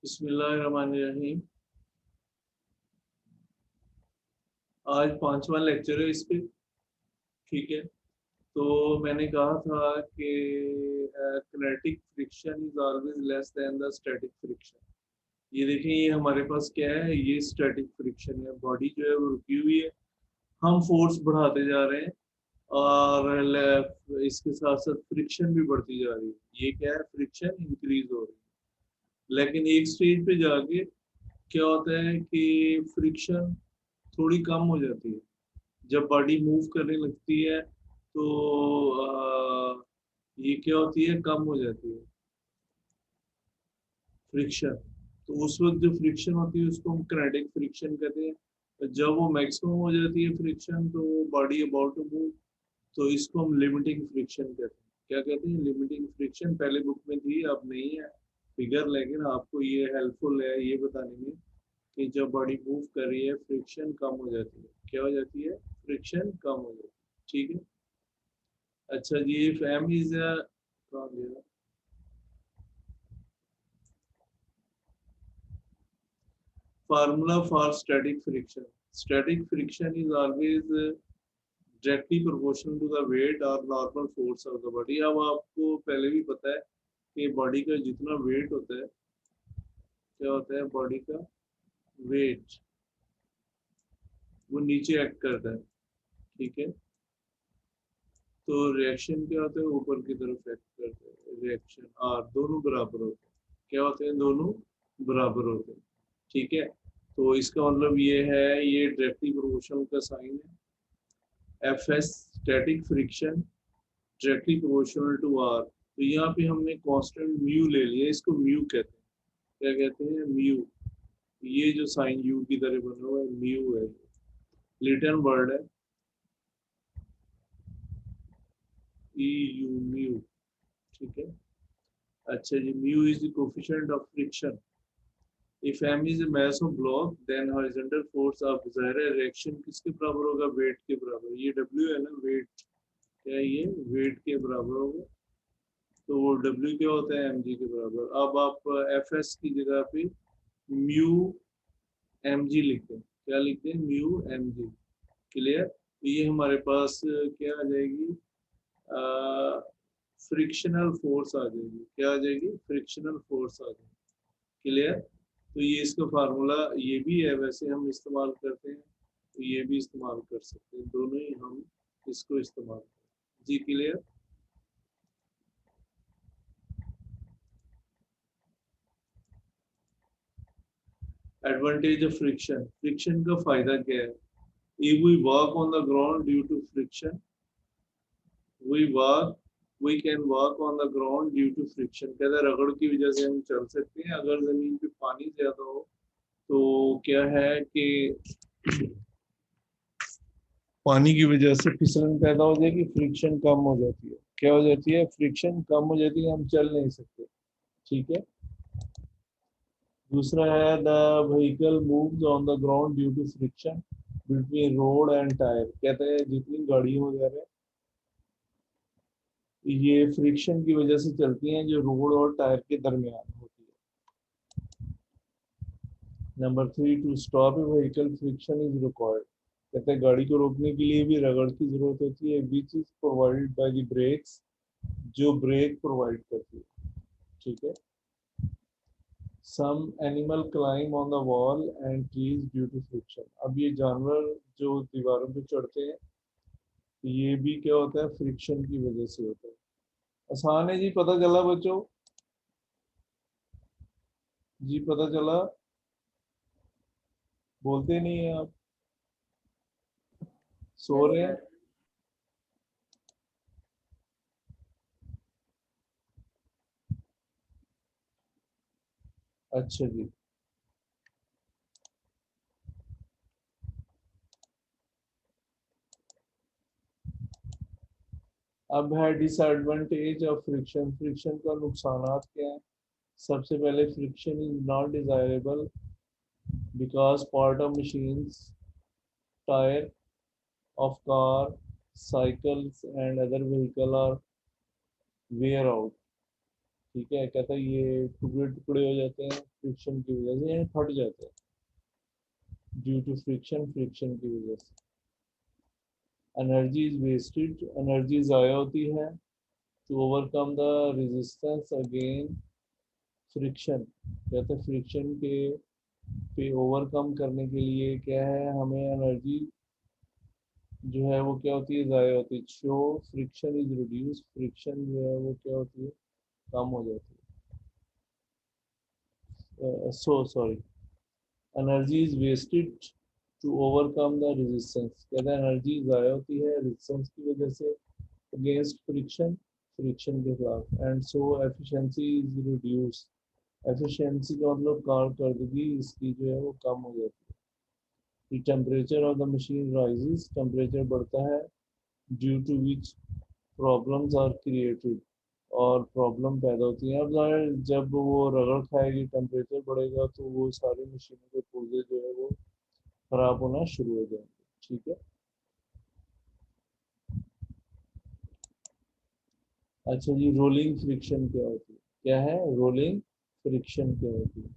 बिस्मिल्लाहिर्रहमानिर्रहीम। आज पांचवा लेक्चर है इस पे। ठीक है, तो मैंने कहा था कि kinetic friction is always less than the static friction. ये देखें, ये हमारे पास क्या है, ये स्टैटिक फ्रिक्शन है। बॉडी जो है वो रुकी हुई है, हम फोर्स बढ़ाते जा रहे हैं और इसके साथ साथ फ्रिक्शन भी बढ़ती जा रही है। ये क्या है, फ्रिक्शन इंक्रीज हो रही है। लेकिन एक स्टेज पे जाके क्या होता है कि फ्रिक्शन थोड़ी कम हो जाती है। जब बॉडी मूव करने लगती है तो ये क्या होती है, कम हो जाती है फ्रिक्शन। तो उस वक्त जो फ्रिक्शन होती है उसको हम किनेटिक फ्रिक्शन कहते हैं। तो जब वो मैक्सिमम हो जाती है फ्रिक्शन, तो बॉडी अबाउट टू मूव, तो इसको हम लिमिटिंग फ्रिक्शन कहते हैं। क्या कहते हैं, लिमिटिंग फ्रिक्शन। पहले बुक में थी, अब नहीं है फिगर, लेकिन आपको ये हेल्पफुल है ये बताने में कि जब बॉडी मूव कर रही है फ्रिक्शन कम हो जाती है। क्या हो जाती है, फ्रिक्शन कम हो जाती है। ठीक है, अच्छा जी। फैम is formula for static friction. Static friction is always directly proportional to the weight और normal force of the body. अब आपको पहले भी पता है कि बॉडी का जितना वेट होता है, क्या होता है, बॉडी का वेट वो नीचे एक्ट करता है। ठीक है, तो रिएक्शन क्या होता है, ऊपर की तरफ एक्ट करता है। रिएक्शन और दोनों बराबर होते हैं। क्या होते हैं, दोनों बराबर होते हैं। ठीक है, तो इसका मतलब ये है, ये डायरेक्टली प्रोपोर्शनल का साइन है। F S static friction directly proportional to R. तो यहाँ पे हमने कांस्टेंट म्यू ले लिया, इसको म्यू कहते हैं। क्या कहते हैं, म्यू। ये जो साइन यू की तरह बना हुआ है, म्यू है। लिटन वर्ड है, ई यू, म्यू। ठीक है, अच्छा जी। Mu is the coefficient of friction. If m is a mass of block, then horizontal force of ज़ाहिर है रिएक्शन किसके बराबर होगा, वेट के बराबर। ये W है ना, वेट। क्या है ये, वेट के बराबर होगा। तो वो W क्या होता है, mg के बराबर। अब आप Fs की जगह पे म्यू mg लिखते हैं। क्या लिखते हैं, म्यू mg। क्लियर। तो ये हमारे पास क्या आ जाएगी, फ्रिक्शनल फोर्स आ जाएगी। क्या आ जाएगी, फ्रिक्शनल फोर्स आ जाएगी। क्लियर। तो ये इसका फार्मूला ये भी है, वैसे हम इस्तेमाल करते हैं तो ये भी इस्तेमाल कर सकते हैं, दोनों ही हम इसको इस्तेमाल करते हैं जी। Clear. Advantage of friction. Friction का फायदा क्या है, if we walk on the ground due to friction, we walk we can walk on the ground due to friction। कहता है रगड़ की वजह से हम चल सकते हैं। अगर जमीन पे पानी ज्यादा हो तो क्या है कि पानी की वजह से फिसलन पैदा हो जाएगी, फ्रिक्शन कम हो जाती है। क्या हो जाती है, फ्रिक्शन कम हो जाती है, हम चल नहीं सकते। ठीक है, दूसरा है the vehicle moves on the ground due to friction between road and tyre. कहते हैं जितनी गाड़ी वगैरह ये फ्रिक्शन की वजह से चलती हैं जो रोड और टायर के दरमियान होती है। Number 3, to stop a vehicle friction is required. कहते हैं गाड़ी को रोकने के लिए भी रगड़ की जरूरत होती है, which is provided by the brakes, जो ब्रेक प्रोवाइड करती है। ठीक है, some animal climb on the wall and trees due to friction. अब ये जानवर जो दीवारों पे चढ़ते हैं, ये भी क्या होता है, फ्रिक्शन की वजह से होता है। आसान है जी, पता चला बच्चों, जी पता चला, बोलते नहीं है आप, सो रहे हैं। अच्छा जी, अब है डिसएडवांटेज ऑफ फ्रिक्शन। फ्रिक्शन का नुकसानात क्या है। सबसे पहले, friction is not desirable because part of machines, tyre of car, cycles and other vehicle are wear out। ठीक है, कहता है ये टुकड़े टुकड़े हो जाते हैं फ्रिक्शन की वजह से, यानी फट जाते हैं ड्यू टू फ्रिक्शन, फ्रिक्शन की वजह से। एनर्जी इज वेस्टेड, एनर्जी ज़ाया होती है to overcome the resistance again friction. कहते हैं फ्रिक्शन के पे ओवरकम करने के लिए क्या है, हमें एनर्जी जो है वो क्या होती है, ज़ाया होती है। Show friction is reduce, friction जो है वो क्या होती है, कम हो जाती है। So sorry, energy is wasted to overcome the resistance. कहते हैं एनर्जी ज़ाया होती है रेजिस्टेंस की वजह से अगेंस्ट फ्रिक्शन, फ्रिक्शन के खिलाफ, and so efficiency is reduce. Efficiency का मतलब कारकर्दगी इसकी जो है वो कम हो जाती है। The temperature of the machine rises, temperature बढ़ता है due to which problems are created, और प्रॉब्लम पैदा होती हैं। अब ज़ाहिर जब वो रगड़ खाएगी, टेम्परेचर बढ़ेगा, तो वो सारी मशीनों के पुर्जे जो है वो खराब होना शुरू हो जाएंगे। ठीक है, अच्छा जी, रोलिंग फ्रिक्शन क्या होती है? क्या है रोलिंग फ्रिक्शन, क्या होती है?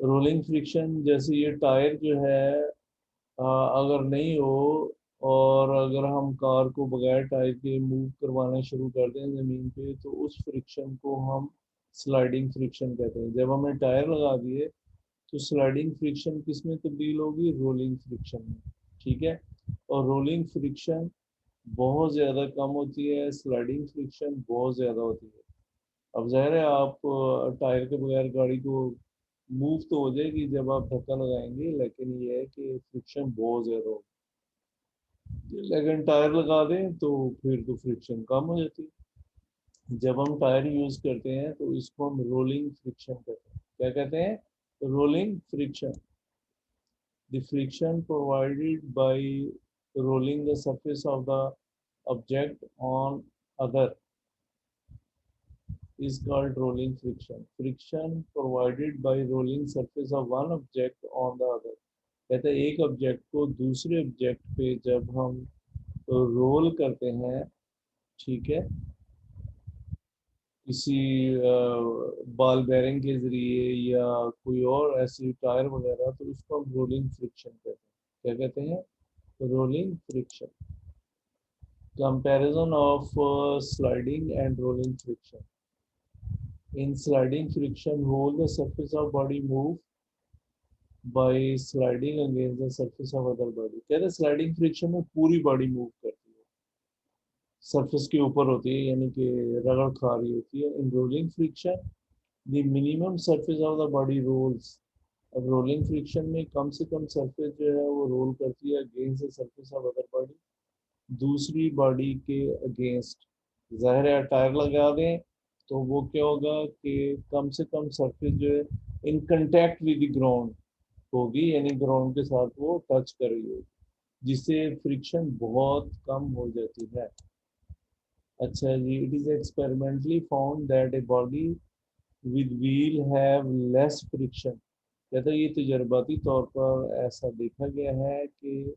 रोलिंग फ्रिक्शन जैसे ये टायर जो है अगर नहीं हो, और अगर हम कार को बगैर टायर के मूव करवाना शुरू कर दें ज़मीन पे, तो उस फ्रिक्शन को हम स्लाइडिंग फ्रिक्शन कहते हैं। जब हमने टायर लगा दिए तो स्लाइडिंग फ्रिक्शन किस में तब्दील होगी, रोलिंग फ्रिक्शन में। ठीक है, और रोलिंग फ्रिक्शन बहुत ज़्यादा कम होती है, स्लाइडिंग फ्रिक्शन बहुत ज़्यादा होती है। अब ज़ाहिर है आप टायर के बगैर गाड़ी को मूव तो हो जाएगी जब आप धक्का लगाएंगे, लेकिन ये है कि फ्रिक्शन बहुत ज़्यादा होगी। लेकिन टायर लगा दें तो फिर तो फ्रिक्शन कम हो जाती है। जब हम टायर यूज़ करते हैं तो इसको हम रोलिंग फ्रिक्शन कहते हैं। क्या कहते हैं? Rolling friction. The friction provided by rolling the surface of the object on other is called rolling friction. Friction provided by rolling surface of one object on the other। कहते हैं एक object को दूसरे ऑब्जेक्ट पे जब हम role करते हैं, ठीक है, किसी बॉल बेरिंग के जरिए या कोई और ऐसी टायर वगैरह, तो उसको हम रोलिंग फ्रिक्शन कहते हैं। क्या कहते हैं? Rolling friction. Comparison of sliding and rolling friction. In sliding friction, whole the surface of body move by sliding against the surface of other body। कहते हैं स्लाइडिंग फ्रिक्शन में पूरी बॉडी मूव करती है, सरफेस के ऊपर होती है, यानी कि रगड़ खा रही होती है। In rolling friction the minimum surface of the body rolls. अब रोलिंग फ्रिक्शन में कम से कम सरफेस जो है वो रोल करती है against the surface of other body, दूसरी बॉडी के अगेंस्ट। ज़ाहिर है टायर लगा दें तो वो क्या होगा कि कम से कम सरफेस जो है इन कंटेक्ट विद ग्राउंड होगी, यानी ग्राउंड के साथ वो टच कर रही होगी, जिससे फ्रिक्शन बहुत कम हो जाती है। अच्छा जी, it is experimentally found that a body with wheel have less friction. कहते हैं ये तजर्बाती तौर पर ऐसा देखा गया है कि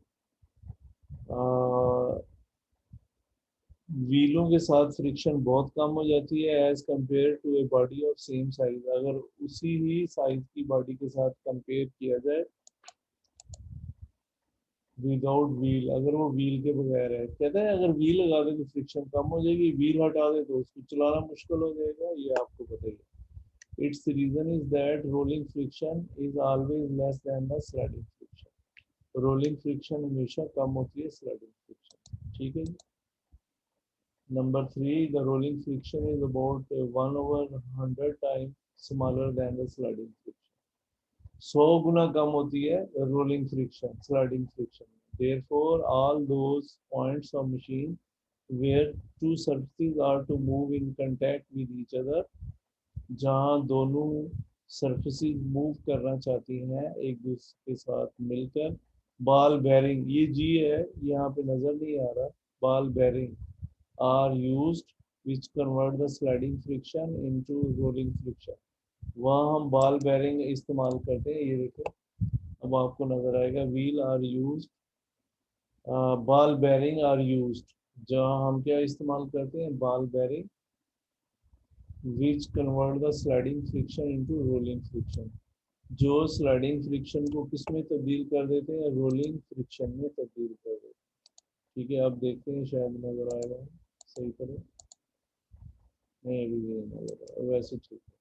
व्हीलों के साथ फ्रिक्शन बहुत कम हो जाती है as compare to a body of same size. अगर उसी ही साइज की बॉडी के साथ कंपेयर किया जाए विदाउट व्हील, अगर वो व्हील के बगैर है। कहते हैं अगर व्हील लगा दे तो फ्रिक्शन कम हो जाएगी, व्हील हटा दे तो उसको चलाना मुश्किल हो जाएगा, ये आपको पता ही है। Its reason is that rolling friction is always less than the sliding friction. Rolling friction हमेशा कम होती है स्लाइडिंग फ्रिक्शन। ठीक है जी। Number three, the rolling friction is about 1/100 times smaller than the sliding friction। 100 गुना कम होती है rolling friction sliding friction. Therefore, all those points of machine where two surfaces are to move in contact with each other, जहाँ दोनों surfaces move करना चाहती हैं एक दूसरे के साथ मिलकर, बॉल बेरिंग, ये जी है यहाँ पे नजर नहीं आ रहा, ball bearing are used which convert the sliding friction into rolling friction। वहाँ हम बॉल बेरिंग इस्तेमाल करते हैं, ये देखो अब आपको नजर आएगा, wheel are used, ball bearing are used, जहाँ हम क्या इस्तेमाल करते हैं, ball bearing which convert the sliding friction into rolling friction, जो स्लाइडिंग फ्रिक्शन को किस में तब्दील कर देते हैं, रोलिंग फ्रिक्शन में तब्दील कर देते हैं। ठीक है, अब देखते हैं शायद नजर आएगा सही तरह। नहीं, अभी भी नहीं नजर आया, वैसे ठीक है।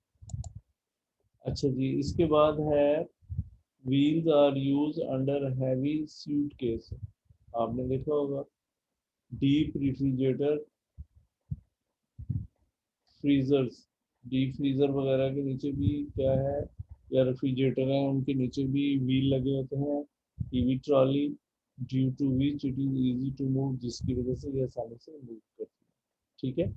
अच्छा जी, इसके बाद है wheels are use under heavy suitcase. आपने देखा होगा deep refrigerator, freezers, deep freezer वगैरह के नीचे भी क्या है, या रेफ्रिजरेटर है उनके नीचे भी व्हील लगे होते हैं, ईवी trolley, due to which it is easy to move, जिसकी वजह से ये आसानी से मूव करती है। ठीक है।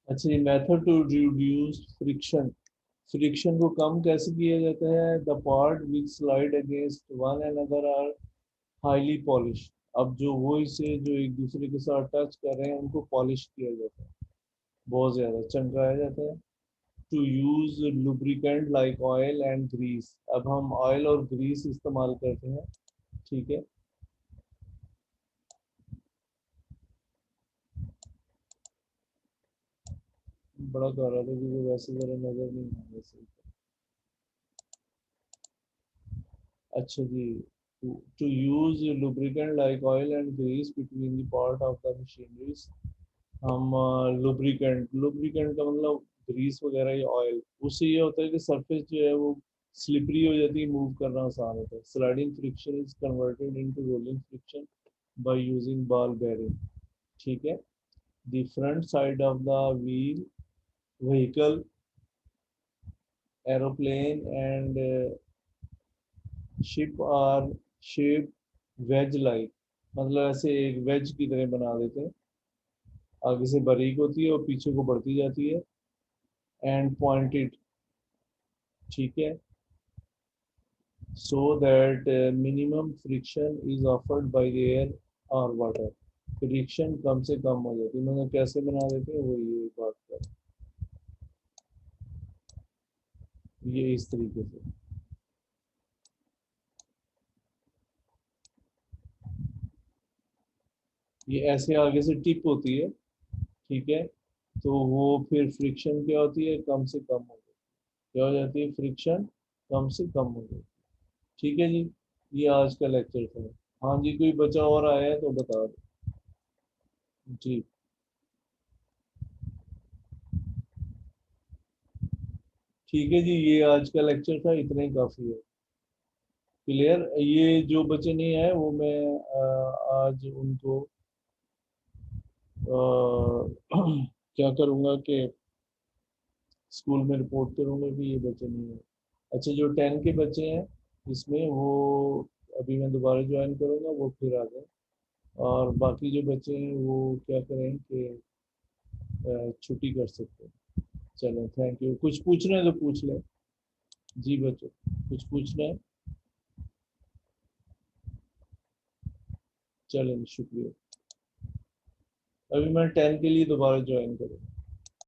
अच्छा, ये method to reduce friction, friction को कम कैसे किया जाता है, the part which slide against one another are highly polish. अब जो वो इसे जो एक दूसरे के साथ टच कर रहे हैं उनको पॉलिश किया जाता है, बहुत ज्यादा चमकाया जाता है। To use lubricant like oil and grease, अब हम ऑयल और ग्रीस इस्तेमाल करते हैं। ठीक है। बड़ा कर रहा था क्योंकि वैसे जरा नजर नहीं आ रहा सही। अच्छा जी, to use lubricant like oil and grease between the part of the machineries, हम लुब्रिकेंट, लुब्रिकेंट का मतलब ग्रीस वगैरह या ऑयल, उससे ये होता है कि सरफेस जो है वो स्लिपरी हो जाती है, मूव करना आसान होता है। Sliding friction is converted into rolling friction by using ball bearing. ठीक है। The front side of the wheel, vehicle, aeroplane and ship are shape wedge like, मतलब ऐसे एक वेज की तरह बना देते हैं, आगे से बारीक होती है और पीछे को बढ़ती जाती है, एंड पॉइंटेड। ठीक है। so that minimum friction is offered by the air or water, friction कम से कम हो जाती है, मतलब कैसे बना देते हैं वो ये बात कर, ये इस तरीके से। ये ऐसे आगे से टिप होती है। ठीक है। तो वो फिर फ्रिक्शन क्या होती है, कम से कम हो जाती है, क्या हो जाती है, फ्रिक्शन कम से कम हो जाती है। ठीक है जी, ये आज का लेक्चर था। हाँ जी, कोई बचा और आया है तो बता दो जी। ठीक है जी, ये आज का लेक्चर था, इतना ही काफी है। क्लियर। ये जो बच्चे नहीं आए वो मैं आज उनको क्या करूँगा कि स्कूल में रिपोर्ट करूँगा कि ये बच्चे नहीं आए। अच्छा, जो 10 के बच्चे हैं इसमें वो अभी मैं दोबारा ज्वाइन करूँगा, वो फिर आ जाए। और बाकी जो बच्चे हैं वो क्या करें कि छुट्टी कर सकते हैं। चलो, थैंक यू। कुछ पूछना है तो पूछ लें। जी बच्चों, कुछ पूछना है। चलें, शुक्रिया। अभी मैं 10 के लिए दोबारा ज्वाइन करूँगा।